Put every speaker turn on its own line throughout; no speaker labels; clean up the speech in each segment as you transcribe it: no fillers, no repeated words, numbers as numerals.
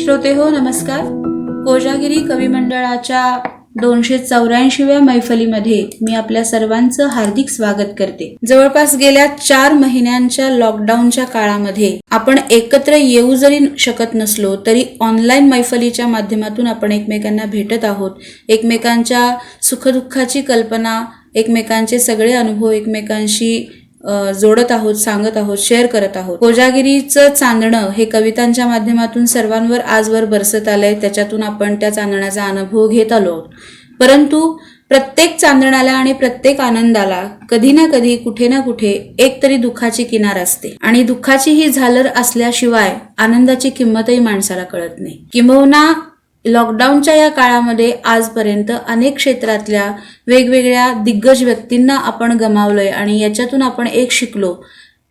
श्रोते हो, नमस्कार. कोजागिरी कवी मंडळाच्या 284व्या मैफलीमध्ये मी आपल्या सर्वांचं हार्दिक स्वागत करते. जवळपास गेल्या 4 महिन्यांच्या लॉकडाऊनच्या काळामध्ये आपण एकत्र येऊ जरी शकत नसलो तरी ऑनलाईन मैफलीच्या माध्यमातून आपण एकमेकांना भेटत आहोत. एकमेकांच्या सुखदुःखाची कल्पना, एकमेकांचे सगळे अनुभव एकमेकांशी जोडत आहोत, सांगत आहोत, शेअर करत आहोत. कोजागिरीचं चांदणं हे कवितांच्या माध्यमातून सर्वांवर आजवर बरसत आलंय. त्याच्यातून आपण त्या चांदण्याचा अनुभव घेत आलो. परंतु प्रत्येक चांदण्याला आणि प्रत्येक आनंदाला कधी ना कधी, कुठे ना कुठे एक तरी दुःखाची किनार असते आणि दुःखाची ही झालर असल्याशिवाय आनंदाची किंमतही माणसाला कळत नाही. किंबहुना लॉकडाऊनच्या या काळामध्ये आजपर्यंत अनेक क्षेत्रातल्या वेगवेगळ्या दिग्गज व्यक्तींना आपण गमावलंय आणि याच्यातून आपण एक शिकलो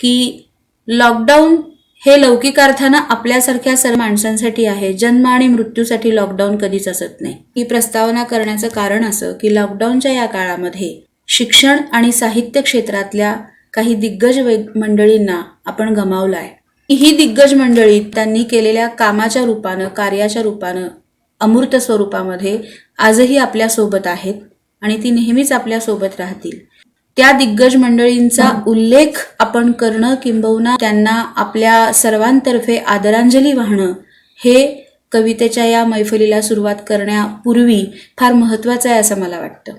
की लॉकडाऊन हे लौकिक अर्थानं आपल्यासारख्या सर्व माणसांसाठी आहे. जन्म आणि मृत्यूसाठी लॉकडाऊन कधीच असत नाही. ही प्रस्तावना करण्याचं कारण असं की लॉकडाऊनच्या या काळामध्ये शिक्षण आणि साहित्य क्षेत्रातल्या काही दिग्गज मंडळींना आपण गमावलं आहे. ही दिग्गज मंडळी त्यांनी केलेल्या कामाच्या रूपानं, कार्याच्या रूपानं, अमूर्त स्वरूपामध्ये आजही आपल्या सोबत आहेत आणि ती नेहमीच आपल्या सोबत राहतील. त्या दिग्गज मंडळींचा उल्लेख आपण करणं, किंबहुना त्यांना आपल्या सर्वांतर्फे आदरांजली वाहणं हे कवितेच्या या मैफलीला सुरुवात करण्यापूर्वी फार महत्त्वाचं आहे असं मला वाटतं.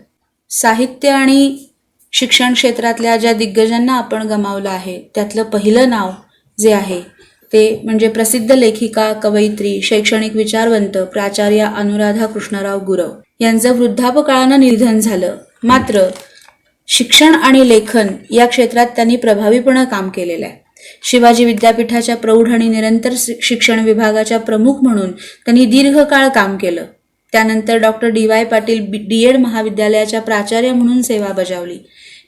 साहित्य आणि शिक्षण क्षेत्रातल्या ज्या दिग्गजांना आपण गमावलं आहे त्यातलं पहिलं नाव जे आहे ते म्हणजे प्रसिद्ध लेखिका, कवयित्री, शैक्षणिक विचारवंत प्राचार्य अनुराधा कृष्णराव गुरव यांचं वृद्धापकाळानं निधन झालं. मात्र शिक्षण आणि लेखन या क्षेत्रात त्यांनी प्रभावीपणे काम केलेलं आहे. शिवाजी विद्यापीठाच्या प्रौढ आणि निरंतर शिक्षण विभागाच्या प्रमुख म्हणून त्यांनी दीर्घकाळ काम केलं. त्यानंतर डॉक्टर DY पाटील DED महाविद्यालयाच्या प्राचार्य म्हणून सेवा बजावली.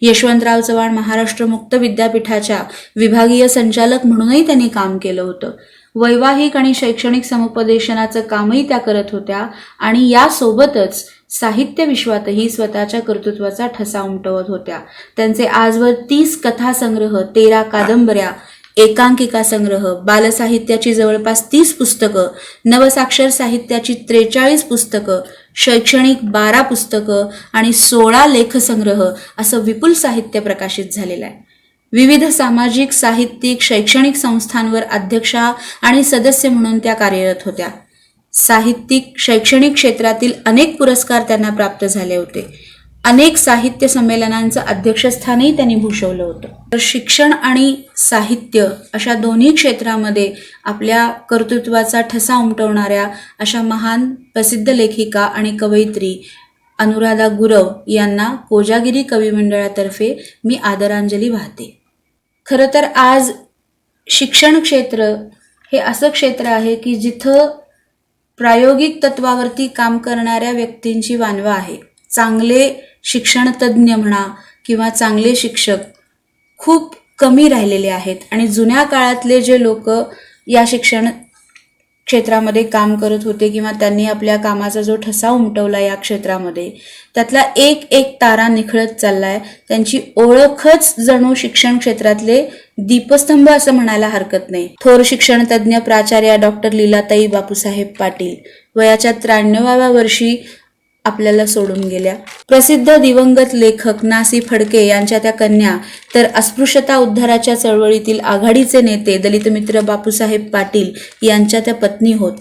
यशवंतराव चव्हाण महाराष्ट्र मुक्त विद्यापीठाच्या विभागीय संचालक म्हणूनही त्यांनी काम केलं होतं. वैवाहिक आणि शैक्षणिक समुपदेशनाचं कामही त्या करत होत्या आणि यासोबतच साहित्य विश्वातही स्वतःच्या कर्तृत्वाचा ठसा उमटवत होत्या. त्यांचे आजवर 30 कथासंग्रह, 13 कादंबऱ्या, एकांकिका संग्रह, बालसाहित्याची जवळपास 30 पुस्तकं, नवसाक्षर साहित्याची 43 पुस्तकं, शैक्षणिक 12 पुस्तकं आणि 16 लेखसंग्रह असं विपुल साहित्य प्रकाशित झालेलं आहे. विविध सामाजिक, साहित्यिक, शैक्षणिक संस्थांवर अध्यक्षा आणि सदस्य म्हणून त्या कार्यरत होत्या. साहित्यिक, शैक्षणिक क्षेत्रातील अनेक पुरस्कार त्यांना प्राप्त झाले होते. अनेक साहित्य संमेलनांचं अध्यक्षस्थानही त्यांनी भूषवलं होतं. तर शिक्षण आणि साहित्य अशा दोन्ही क्षेत्रामध्ये आपल्या कर्तृत्वाचा ठसा उमटवणाऱ्या अशा महान प्रसिद्ध लेखिका आणि कवयित्री अनुराधा गुरव यांना कोजागिरी कवी मंडळातर्फे मी आदरांजली वाहते. खरं तर आज शिक्षण क्षेत्र हे असं क्षेत्र आहे की जिथं प्रायोगिक तत्वावरती काम करणाऱ्या व्यक्तींची वानवा आहे. चांगले शिक्षण तज्ज्ञ म्हणा किंवा चांगले शिक्षक खूप कमी राहिलेले आहेत आणि जुन्या काळातले जे लोक या शिक्षण क्षेत्रामध्ये काम करत होते किंवा त्यांनी आपल्या कामाचा जो ठसा उमटवला या क्षेत्रामध्ये, त्यातला एक एक तारा निखळत चाललाय. त्यांची ओळखच जणू शिक्षण क्षेत्रातले दीपस्तंभ असं म्हणायला हरकत नाही. थोर शिक्षण तज्ज्ञ प्राचार्या डॉक्टर लीलाताई बापूसाहेब पाटील वयाच्या 93व्या वर्षी आपल्याला सोडून गेल्या. प्रसिद्ध दिवंगत लेखक ना.सी. फडके यांच्या त्या कन्या, तर अस्पृश्यता उद्धाराच्या चळवळीतील आघाडीचे नेते दलित मित्र बापूसाहेब पाटील यांच्या त्या पत्नी होत.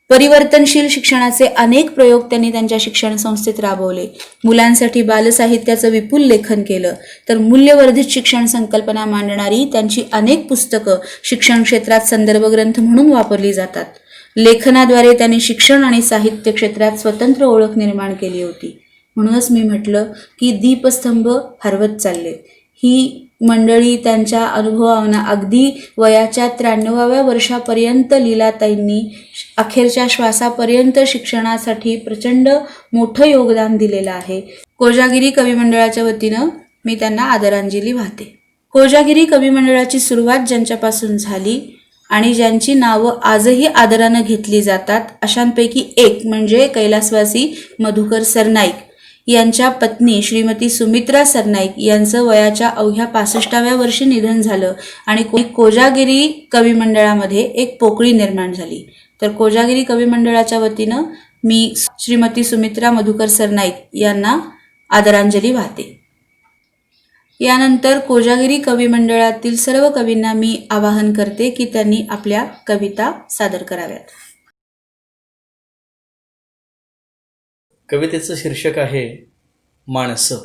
परिवर्तनशील शिक्षणाचे अनेक प्रयोग त्यांनी त्यांच्या शिक्षण संस्थेत राबवले. मुलांसाठी बालसाहित्याचं विपुल लेखन केलं. तर मूल्यवर्धित शिक्षण संकल्पना मांडणारी त्यांची अनेक पुस्तकं शिक्षण क्षेत्रात संदर्भ ग्रंथ म्हणून वापरली जातात. लेखनाद्वारे त्यांनी शिक्षण आणि साहित्य क्षेत्रात स्वतंत्र ओळख निर्माण केली होती. म्हणूनच मी म्हटलं की दीपस्तंभ हरवत चालले. ही मंडळी त्यांच्या अनुभवांना अगदी वयाच्या 93व्या वर्षापर्यंत लीलाताईंनी अखेरच्या श्वासापर्यंत शिक्षणासाठी प्रचंड मोठं योगदान दिलेलं आहे. कोजागिरी कवी मंडळाच्या वतीनं मी त्यांना आदरांजली वाहते. कोजागिरी कवी मंडळाची सुरुवात ज्यांच्यापासून झाली आणि ज्यांची नावं आजही आदरानं घेतली जातात अशांपैकी एक म्हणजे कैलासवासी मधुकर सरनाईक यांच्या पत्नी श्रीमती सुमित्रा सरनाईक यांचं वयाच्या अवघ्या 65व्या वर्षी निधन झालं आणि कोजागिरी कवी मंडळामध्ये एक पोकळी निर्माण झाली. तर कोजागिरी कवी मंडळाच्या वतीनं मी श्रीमती सुमित्रा मधुकर सरनाईक यांना आदरांजली वाहते. यानंतर कोजागिरी कवी मंडळातील सर्व कवींना मी आवाहन करते की त्यांनी आपल्या कविता सादर कराव्यात.
कवितेचं शीर्षक आहे माणसं.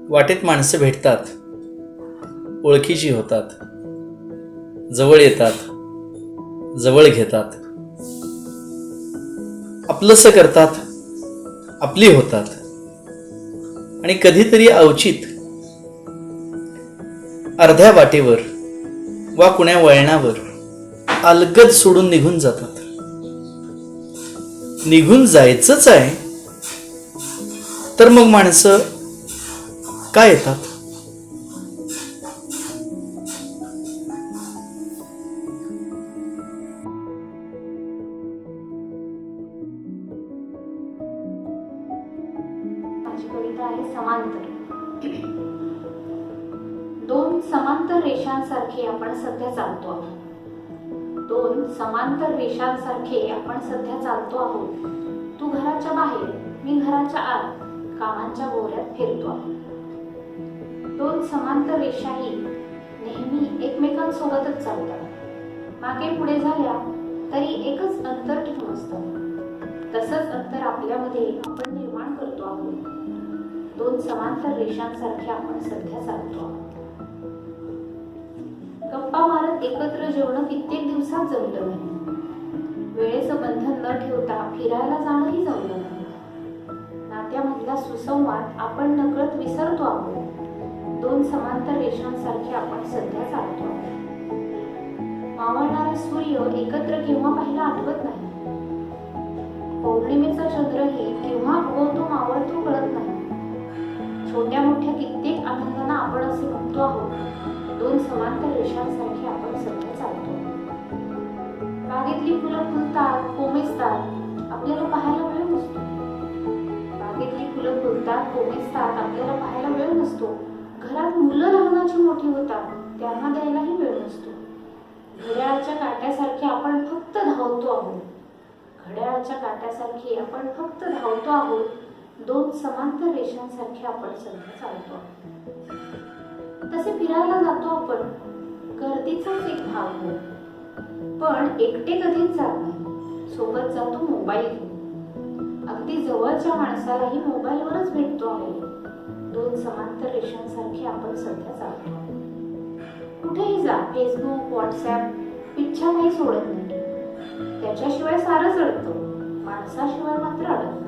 वाटेत माणसं भेटतात, ओळखीची होतात, जवळ येतात, जवळ घेतात, आपलंसं करतात, आपली होतात आणि कधीतरी अवचित अर्ध्या वाटेवर वा कुण्या वळणावर अलगद सोडून निघून जातात. निघून जायचंच आहे तर मग माणसं काय येतात?
माझी कविता आहे समांतर. दोन समांतर रेषांसारखे आपण सध्या चालतो आहोत. दोन समांतर रेषांसारखे आपण सध्या चालतो आहोत. तू घराच्या बाहेर, मी घराच्या आत, कामांच्या गोऱ्यात फिरतो आहोत. दोन समांतर रेषाही नेहमी एकमेकांसोबतच चालतात. मागे पुढे झाल्या तरी एकच अंतर टिकून असतं. तसंच अंतर आपल्यामध्ये आपण निर्माण करतो आहोत. दोन समांतर रेषांसारखे आपण सध्या चालतो आहोत. गप्पा मारत एकत्र जेवणं कित्येक दिवसात जमलं नाही. वेळेचं बंधन न ठेवता फिरायला जाणंही जमलं नाही. नात्यामधला सुसंवाद आपण नकळत विसरतो आहोत. दोन समांतर रेषांसारखे आपण सध्या चालतो आहोत. मावळणारा सूर्य एकत्र केव्हा पाहिला आठवत नाही. पौर्णिमेचा चंद्रही केव्हा उगवतो मावळतो कळत नाही. छोट्या मोठ्या कित्येक आनंदांना आपण असे म्हणतो आहोत. दोन समांतर रेषांसारखे आपण सध्या चालतो. बागेतली फुलं फुलतात, कोमेजतात, आपल्याला पाहायला वेळ नसतो. बागेतली फुलं फुलतात, कोमेजतात, आपल्याला पाहायला वेळ नसतो. घरात मुलं लहानाची मोठी होतात, त्यांना द्यायलाही वेळ नसतो. घड्याळाच्या काट्यासारखे आपण फक्त धावतो आहोत. घड्याळाच्या काट्यासारखे आपण फक्त धावतो आहोत. दोन समांतर रेषांसारखे आपण सध्या चालतो आहोत. तसे फिरायला जातो आपण, गर्दीचाच एक भाग हो. पण एकटे कधीच जात नाही. सोबत जातो मोबाईल घेऊन. अगदी जवळच्या माणसालाही मोबाईलवरच भेटतो आहोत. दोन समांतर रेषांसारखे आपण सध्या चालतो आहोत. कुठेही जा, फेसबुक, व्हॉट्सॲप इच्छा काही सोडत नाही. त्याच्याशिवाय सारं जळतं, माणसाशिवाय मात्र अडत नाही.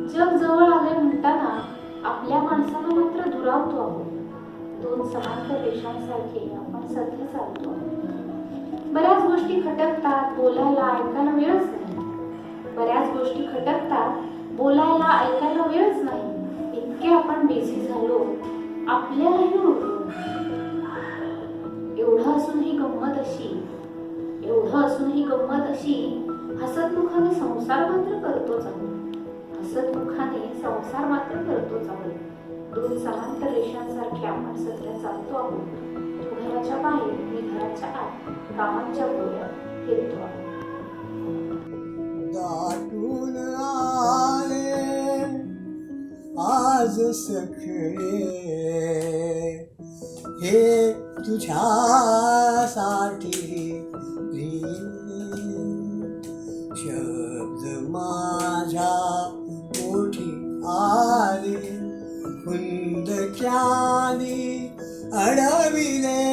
जग जवळ आले म्हणताना आपल्या माणसाला मात्र दुरावतो आहोत. दोन समांतर रेषांसारखे आपण सध्या चालतो आहोत. बऱ्याच गोष्टी खटकतात, बोलायला ऐकायला वेळच नाही. बऱ्याच गोष्टी खटकतात, बोलायला ऐकायला वेळच नाही. इतके आपण बिझी झालो, आपल्यालाही उरलो. एवढं असूनही गंमत अशी हसतमुखाने संसार मात्र करतोच आहोत. दोन समांतर रेषांसारखे आपण सध्या चालतो आहोत. तू घराच्या बाहेर, मी घराच्या आत, कामांच्या गोऱ्यात फिरतो आहोत.
दाटून आले आज सखळे हे तुझ्यासाठी शब्द माझ्या पोटी आले हुंदक्याने अडविले.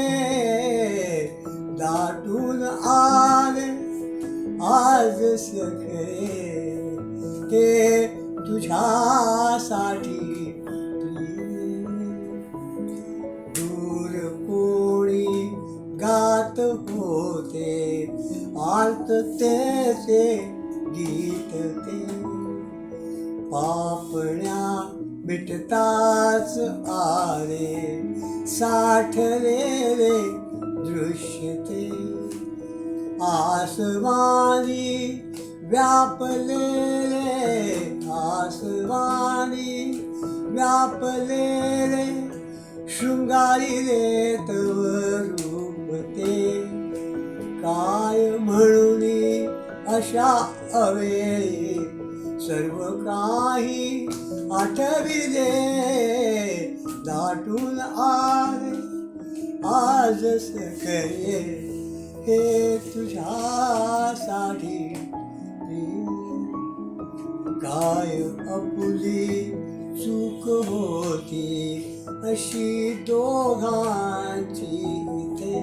दाटून आले आज सखळे हे तुझ्यासाठी दूर कोणी गात होते आर्ततेचे गीत ते. पापण्या मिटताच आले साठलेले दृश्य ते. आसमानी व्यापलेले शृंगारिले तव रूप ते. काय म्हणून अशा अवेळी सर्व काही आठविले दाटून आले आज सखे हे तुझ्यासाठी काय आपुली चूक होती अशी दोघांची इथे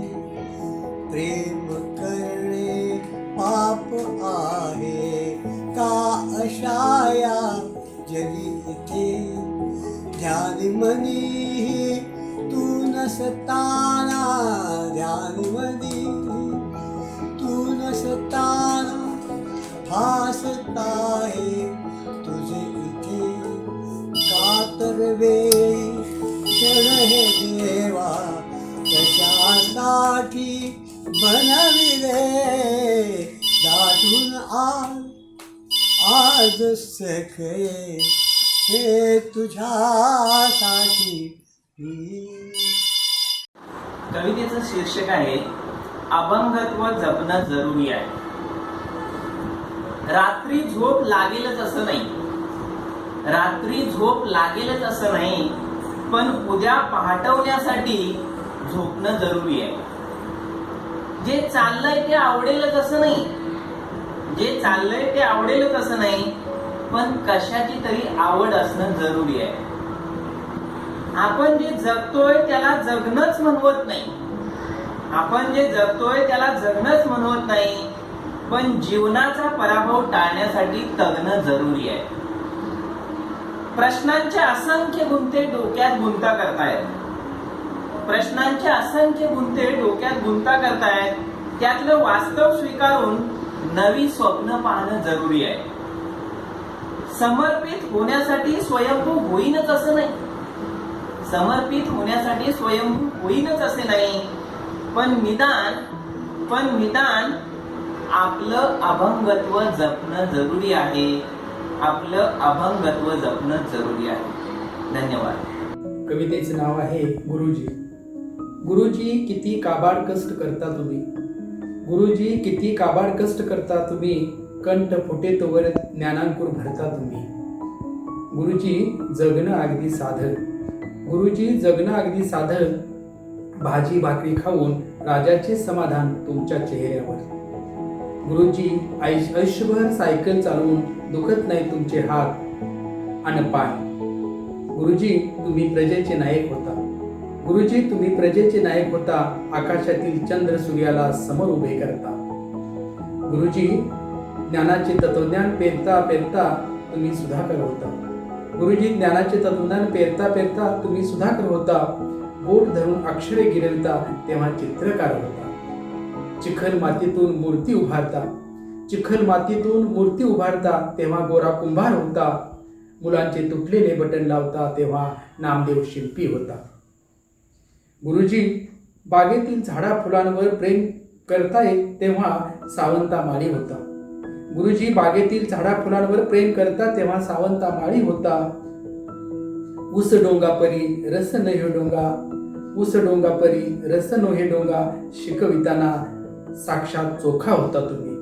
प्रेम करणे पाप आहे का अशा या जगी इथे ध्यानी मनी तू नसताना ध्यानी मनी तू नसताना भासताय तुझे इथे कातर वेळी क्षण हे देवा कशासाठी बनविले दाटून आज सखे हे तुझ्यासाठी
कवितेचं शीर्षक आहे अभंगत्व जपणं जरुरी आहे. रात्री झोप लागेलच असं नाही, रात्री झोप लागेलच असं नाही, पण उद्या पहाटवण्यासाठी झोपणं जरुरी आहे. जे चाललंय ते आवडेलच असं नाही, जे चाललंय ते आवडेलच असं नाही, पण कशाची तरी आवड असणं जरुरी आहे. आपण जे जगतोय त्याला जगणंच म्हणवत नाही, आपण जे जगतोय त्याला जगणंच म्हणवत नाही, पण जीवनाचा पराभव टाळण्यासाठी तगणं जरुरी आहे. प्रश्नांचे असंख्य गुंते डोक्यात गुंता करतायत, प्रश्नांचे असंख्य गुंते डोक्यात गुंता करतायत. त्यातलं वास्तव स्वीकारून नवी स्वप्न पाहणं जरुरी आहे. समर्पित होण्यासाठी स्वयंभू होईनच असं नाही, समर्पित होण्यासाठी स्वयंभू होईनच असे नाही, पण निदान आपलं अभंगत्व जपणं जरुरी आहे, आपलं अभंगत्व जपणं जरुरी आहे. धन्यवाद.
कवितेचं नाव आहे गुरुजी. गुरुजी किती काबाड कष्ट करता तुम्ही, गुरुजी किती काबाड कष्ट करता तुम्ही, कंठ फुटे तोवर ज्ञानांकुर भरता तुम्ही. गुरुजी जगणं अगदी साधं, गुरुजी जगणं अगदी साधं, भाजी भाकरी खाऊन राजाचे समाधान तुमच्या चेहऱ्यावर. गुरुजी आयुष्यभर सायकल चालवून दुखत नाही तुमचे हात आणि पाय. गुरुजी तुम्ही प्रजेचे नायक होता, गुरुजी तुम्ही प्रजेचे नायक होता, आकाशातील चंद्र सूर्याला समोर उभे करता. गुरुजी ज्ञानाचे तत्वज्ञान पेरता पेरता तुम्ही सुधाकर होता, गुरुजी ज्ञानाचे तत्वज्ञान पेरता पेरता तुम्ही सुधाकर होता. बोट धरून अक्षरे गिरवता तेव्हा चित्रकार होता. चिखल मातीतून मूर्ती उभारता, चिखल मातीतून मूर्ती उभारता तेव्हा गोरा कुंभार होता. मुलांचे तुटलेले बटन लावता तेव्हा नामदेव शिल्पी होता. गुरुजी बागेतील झाडा फुलांवर प्रेम करताय तेव्हा सावंता माळी होता. गुरुजी बागेतील झाडा फुलांवर प्रेम करता तेव्हा सावंता माळी होता. ऊस डोंगा परी रस नहे डोंगा, ऊस डोंगा परी रस नहे डोंगा, शिकविताना साक्षात चोखा होता तुम्ही.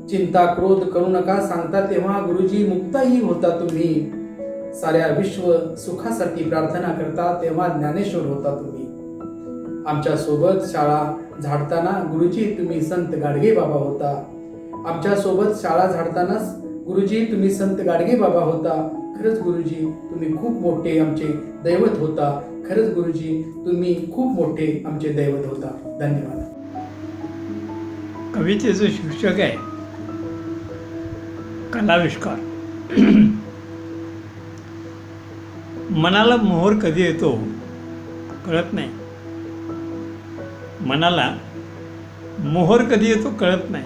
चिंता क्रोध करू नका सांगता तेव्हा गुरुजी मुक्ताही होता तुम्ही. साऱ्या विश्व सुखासाठी प्रार्थना करता तेव्हा ज्ञानेश्वर होता तुम्ही. आमच्या सोबत शाळा झाडताना गुरुजी तुम्ही संत गाडगे बाबा होता. आमच्या सोबत शाळा झाडताना गुरुजी तुम्ही संत गाडगे बाबा होता. खरंच गुरुजी तुम्ही खूप मोठे आमचे दैवत होता. खरंच गुरुजी तुम्ही खूप मोठे आमचे दैवत होता. धन्यवाद.
कवितेचं शीर्षक आहे कलाविष्कार. मनाला मोहर कधी येतो कळत नाही, मनाला मोहर कधी येतो कळत नाही.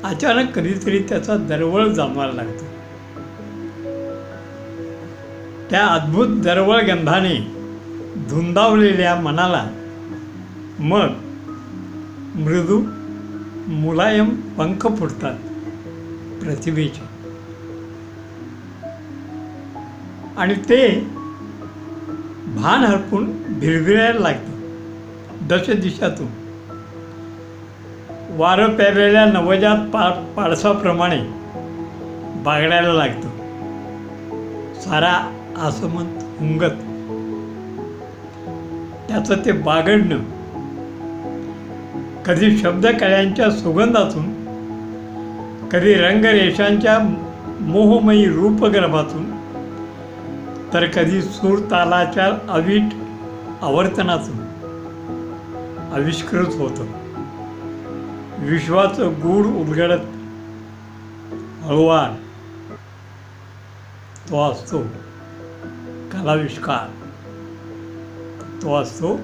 अचानक कधीतरी त्याचा दरवळ जाणवायला लागतो. त्या अद्भुत दरवळ गंधाने धुंदावलेल्या मनाला मग मृदू मुलायम पंख फुटतात प्रतिभेचे, आणि ते भान हरपून भिरभिरायला लागतं दशदिशातून. वारं पेरलेल्या नवजात पाडसाप्रमाणे बागडायला लागतं. सारा आसमंत हुंगत त्याचं ते बागडणं कधी शब्दकळ्यांच्या सुगंधातून, कधी रंगरेषांच्या मोहमयी रूपगर्भातून, तर कधी सूरतालाच्या अवीट आवर्तनातून आविष्कृत होतं. विश्वाचं गूढ उलगडत हळुवार तो असतो कलाविष्कार. तो असतो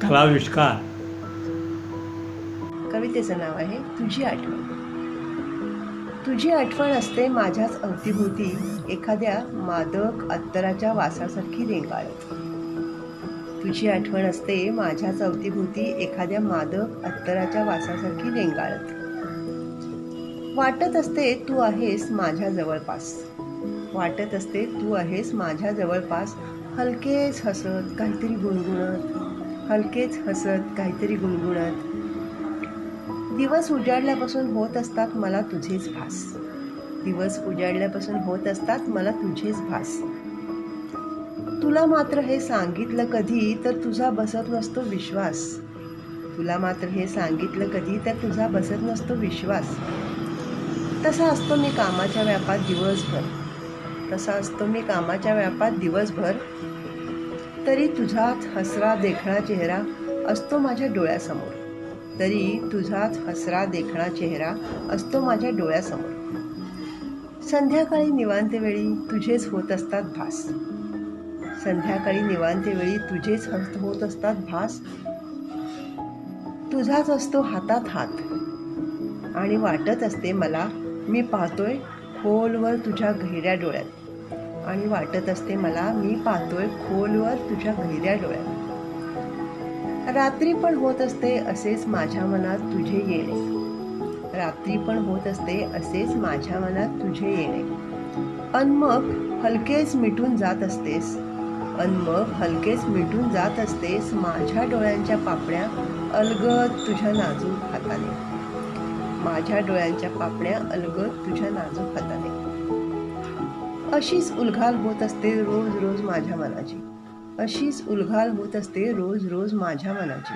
कलाविष्कार.
कवितेचं नाव आहे तुझी आठवण. तुझी आठवण असते माझ्याच अवतीभोवती एखाद्या मादक अत्तराच्या वासासारखी रेंगाळत. तुझी आठवण असते माझ्याच अवतीभोवती एखाद्या मादक अत्तराच्या वासासारखी रेंगाळत. वाटत असते तू आहेस माझ्या जवळपास. वाटत असते तू आहेस माझ्या जवळपास. हलकेच हसत काहीतरी गुणगुणत. हलकेच हसत काहीतरी गुणगुणत. दिवस उजाडल्यापासून होत असतात मला तुझेच भास. दिवस उजाडल्यापासून होत असतात मला तुझेच भास. तुला मात्र हे सांगितलं कधी तर तुझा बसत नसतो विश्वास. तुला मात्र हे सांगितलं कधी तर तुझा बसत नसतो विश्वास. तसा असतो मी कामाच्या व्यापात दिवसभर. तसा असतो मी कामाच्या व्यापात दिवसभर. तरी तुझाच हसरा देखणा चेहरा असतो माझ्या डोळ्यासमोर. तरी तुझाच हसरा देखणा चेहरा असतो माझ्या डोळ्यासमोर. संध्याकाळी निवांतवेळी तुझेच होत असतात भास. संध्याकाळी निवांतवेळी तुझेच होत असतात भास. तुझाच असतो हातात हात आणि वाटत असते मला मी पाहतोय खोलवर तुझ्या गहिऱ्या डोळ्यात. आणि वाटत असते मला मी पाहतोय खोलवर तुझ्या गहिऱ्या डोळ्यात. रात्री पण होत असते असेच माझ्या मनात तुझे येणे. रात्री पण होत असते असेच माझ्या मनात तुझे येणे. अन मग हलकेच मिटून जात असतेस. अन मग हलकेच मिटून जात असतेस माझ्या डोळ्यांच्या पापण्या अलगद तुझ्या नाजूक हाताने. माझ्या डोळ्यांच्या पापण्या अलगद तुझ्या नाजूक हाताने. अशीच उलघाल होत असते रोज रोज माझ्या मनाची. अशीच उलघाल होत असते रोज रोज माझ्या मनाची.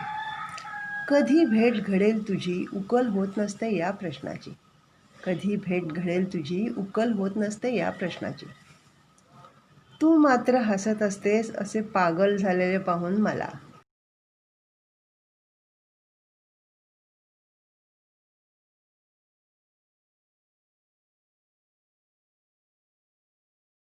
कधी भेट घडेल तुझी उकल होत नसते या प्रश्नाची. कधी भेट घडेल तुझी उकल होत नसते या प्रश्नाची. तू मात्र हसत असतेस असे पागल झालेले पाहून मला.